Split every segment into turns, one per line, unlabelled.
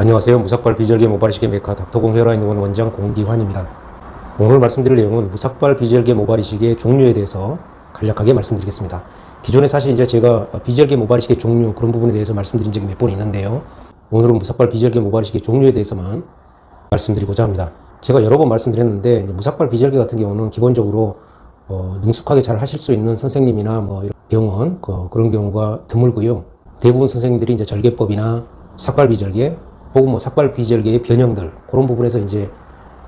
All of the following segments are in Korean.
안녕하세요. 무삭발 비절개 모발이식의 메카 닥터공 헤어라인 의원 원장 공기환입니다. 오늘 말씀드릴 내용은 무삭발 비절개 모발이식의 종류에 대해서 간략하게 말씀드리겠습니다. 기존에 사실 이제 제가 비절개 모발이식의 종류 그런 부분에 대해서 말씀드린 적이 몇 번 있는데요. 오늘은 무삭발 비절개 모발이식의 종류에 대해서만 말씀드리고자 합니다. 제가 여러 번 말씀드렸는데 무삭발 비절개 같은 경우는 기본적으로 능숙하게 잘 하실 수 있는 선생님이나 뭐 이런 병원 그런 경우가 드물고요. 대부분 선생님들이 이제 절개법이나 삭발 비절개 혹은 뭐 삭발 비절개의 변형들 그런 부분에서 이제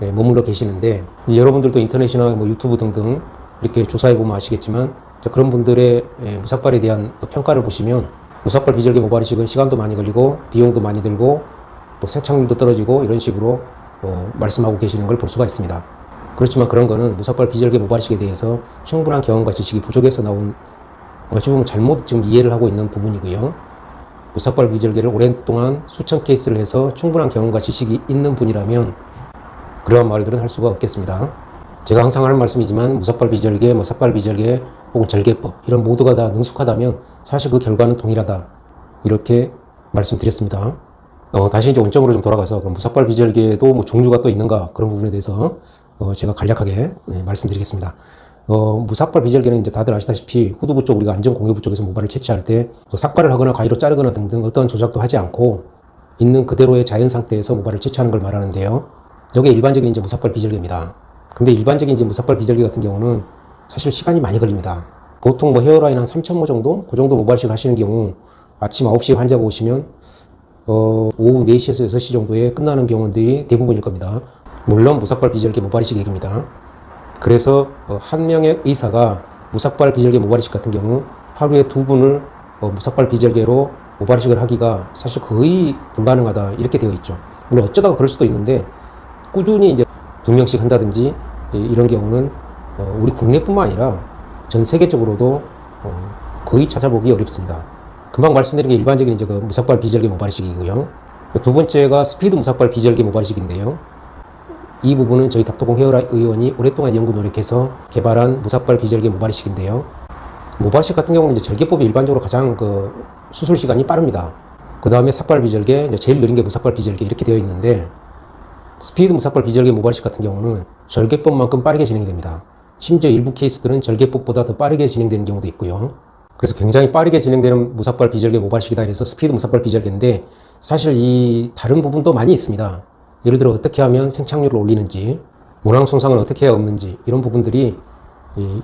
머물러 계시는데, 이제 여러분들도 인터넷이나 뭐 유튜브 등등 이렇게 조사해 보면 아시겠지만 그런 분들의 무삭발에 대한 평가를 보시면 무삭발 비절개 모발이식은 시간도 많이 걸리고 비용도 많이 들고 또 생착률도 떨어지고 이런 식으로 말씀하고 계시는 걸 볼 수가 있습니다. 그렇지만 그런 거는 무삭발 비절개 모발이식에 대해서 충분한 경험과 지식이 부족해서 나온 어찌 보면 잘못 지금 이해를 하고 있는 부분이고요. 무삭발 비절개를 오랫동안 수천 케이스를 해서 충분한 경험과 지식이 있는 분이라면 그러한 말들은 할 수가 없겠습니다. 제가 항상 하는 말씀이지만 무삭발 비절개, 삭발 비절개 혹은 절개법 이런 모두가 다 능숙하다면 사실 그 결과는 동일하다, 이렇게 말씀드렸습니다. 다시 이제 원점으로 좀 돌아가서 그럼 무삭발 비절개도 뭐 종류가 또 있는가 그런 부분에 대해서 제가 간략하게 말씀드리겠습니다. 무삭발 비절개는 이제 다들 아시다시피 후두부 쪽, 우리가 안전공유부 쪽에서 모발을 채취할 때 삭발을 하거나 가위로 자르거나 등등 어떤 조작도 하지 않고 있는 그대로의 자연 상태에서 모발을 채취하는 걸 말하는데요. 이게 일반적인 이제 무삭발 비절개입니다. 근데 일반적인 이제 무삭발 비절개 같은 경우는 사실 시간이 많이 걸립니다. 보통 뭐 헤어라인 한 3,000모 정도? 그 정도 모발식 하시는 경우 아침 9시에 환자가 오시면 오후 4시에서 6시 정도에 끝나는 병원들이 대부분일 겁니다. 물론 무삭발 비절개 모발이식 얘기입니다. 그래서 한 명의 의사가 무삭발 비절개 모발이식 같은 경우 하루에 2분을 무삭발 비절개로 모발이식을 하기가 사실 거의 불가능하다, 이렇게 되어 있죠. 물론 어쩌다가 그럴 수도 있는데 꾸준히 이제 2명씩 한다든지 이런 경우는 우리 국내뿐만 아니라 전 세계적으로도 거의 찾아보기 어렵습니다. 금방 말씀드린 게 일반적인 이제 그 무삭발 비절개 모발이식이고요. 두 번째가 스피드 무삭발 비절개 모발이식인데요. 이 부분은 저희 닥터공 헤어라인 의원이 오랫동안 연구 노력해서 개발한 무삭발 비절개 모발이식인데요. 모발이식 같은 경우는 이제 절개법이 일반적으로 가장 수술 시간이 빠릅니다. 그 다음에 삭발 비절개, 제일 느린 게 무삭발 비절개 이렇게 되어 있는데, 스피드 무삭발 비절개 모발이식 같은 경우는 절개법만큼 빠르게 진행이 됩니다. 심지어 일부 케이스들은 절개법보다 더 빠르게 진행되는 경우도 있고요. 그래서 굉장히 빠르게 진행되는 무삭발 비절개 모발이식이다 해서 스피드 무삭발 비절개인데, 사실 이 다른 부분도 많이 있습니다. 예를 들어 어떻게 하면 생착률을 올리는지, 모낭 손상은 어떻게 해야 없는지, 이런 부분들이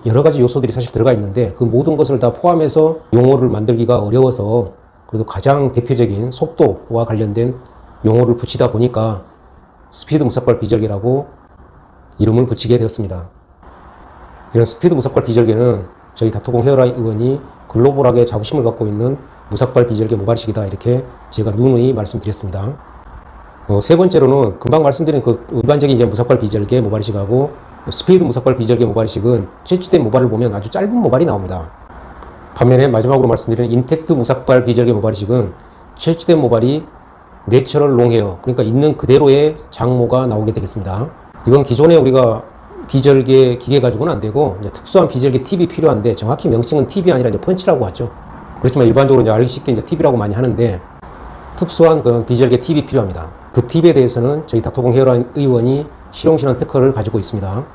여러 가지 요소들이 사실 들어가 있는데 그 모든 것을 다 포함해서 용어를 만들기가 어려워서 그래도 가장 대표적인 속도와 관련된 용어를 붙이다 보니까 스피드 무삭발 비절개라고 이름을 붙이게 되었습니다. 이런 스피드 무삭발 비절개는 저희 닥터공 헤어라인 의원이 글로벌하게 자부심을 갖고 있는 무삭발 비절개 모발이식이다, 이렇게 제가 누누이 말씀드렸습니다. 세 번째로는 금방 말씀드린 그 일반적인 이제 무삭발 비절개 모발이식하고 스피드 무삭발 비절개 모발이식은 채취된 모발을 보면 아주 짧은 모발이 나옵니다. 반면에 마지막으로 말씀드린 인텍트 무삭발 비절개 모발이식은 채취된 모발이 내추럴 롱헤어, 그러니까 있는 그대로의 장모가 나오게 되겠습니다. 이건 기존에 우리가 비절개 기계 가지고는 안 되고 이제 특수한 비절개 팁이 필요한데, 정확히 명칭은 팁이 아니라 이제 펀치라고 하죠. 그렇지만 일반적으로 이제 알기 쉽게 이제 팁이라고 많이 하는데, 특수한 그런 비절개 팁이 필요합니다. 그 팁에 대해서는 저희 닥터공 헤어라인 의원이 실용실현 특허를 가지고 있습니다.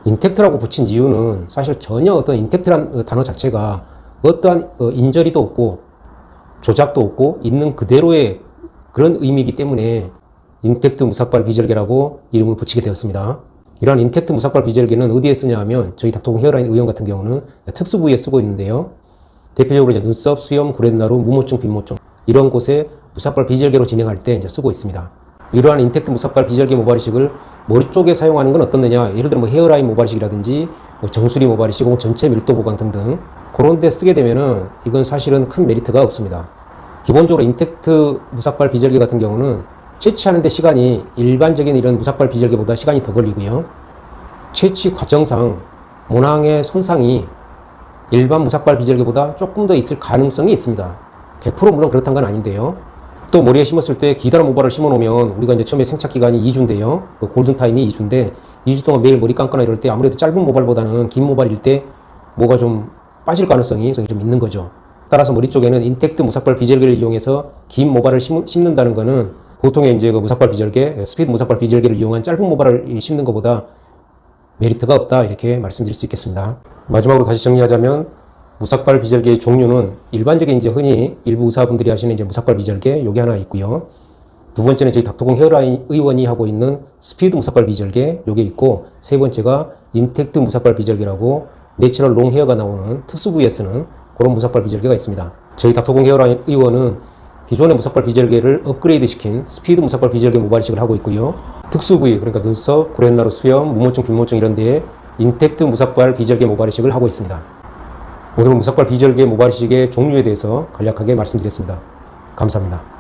인텍트라고 붙인 이유는 사실 전혀 어떤 인텍트란 단어 자체가 어떠한 인저리도 없고 조작도 없고 있는 그대로의 그런 의미이기 때문에 인텍트 무삭발 비절개라고 이름을 붙이게 되었습니다. 이러한 인텍트 무삭발 비절개는 어디에 쓰냐 하면 저희 닥터공 헤어라인 의원 같은 경우는 특수 부위에 쓰고 있는데요. 대표적으로 이제 눈썹, 수염, 구렛나루, 무모증, 빈모증 이런 곳에 무삭발 비절개로 진행할 때 이제 쓰고 있습니다. 이러한 인텍트 무삭발 비절개 모발이식을 머리 쪽에 사용하는 건 어떻느냐, 예를 들어 뭐 헤어라인 모발이식이라든지 뭐 정수리 모발이식 혹은 전체 밀도 보강 등등 그런 데 쓰게 되면은 이건 사실은 큰 메리트가 없습니다. 기본적으로 인텍트 무삭발 비절개 같은 경우는 채취하는 데 시간이 일반적인 이런 무삭발 비절개보다 시간이 더 걸리고요. 채취 과정상 모낭의 손상이 일반 무삭발 비절개보다 조금 더 있을 가능성이 있습니다. 100% 물론 그렇다는 건 아닌데요. 또 머리에 심었을 때 기다란 모발을 심어 놓으면 우리가 이제 처음에 생착 기간이 2주인데요. 그 골든타임이 2주인데 2주 동안 매일 머리 감거나 이럴 때 아무래도 짧은 모발보다는 긴 모발일 때 뭐가 좀 빠질 가능성이 좀 있는 거죠. 따라서 머리 쪽에는 인텍트 무삭발 비절개를 이용해서 긴 모발을 심는다는 것은 보통의 이제 그 무삭발 비절개, 스피드 무삭발 비절개를 이용한 짧은 모발을 심는 것보다 메리트가 없다, 이렇게 말씀드릴 수 있겠습니다. 마지막으로 다시 정리하자면 무삭발 비절개의 종류는 일반적인 이제 흔히 일부 의사분들이 하시는 이제 무삭발 비절개 요게 하나 있고요. 두 번째는 저희 닥터공 헤어라인 의원이 하고 있는 스피드 무삭발 비절개 요게 있고, 세 번째가 인텍트 무삭발 비절개라고 내추럴 롱 헤어가 나오는 특수 부위에 쓰는 그런 무삭발 비절개가 있습니다. 저희 닥터공 헤어라인 의원은 기존의 무삭발 비절개를 업그레이드 시킨 스피드 무삭발 비절개 모발이식을 하고 있고요. 특수 부위, 그러니까 눈썹, 구렛나루 수염, 무모증, 빈모증 이런 데에 인텍트 무삭발 비절개 모발이식을 하고 있습니다. 오늘은 무삭발 비절개 모발이식의 종류에 대해서 간략하게 말씀드렸습니다. 감사합니다.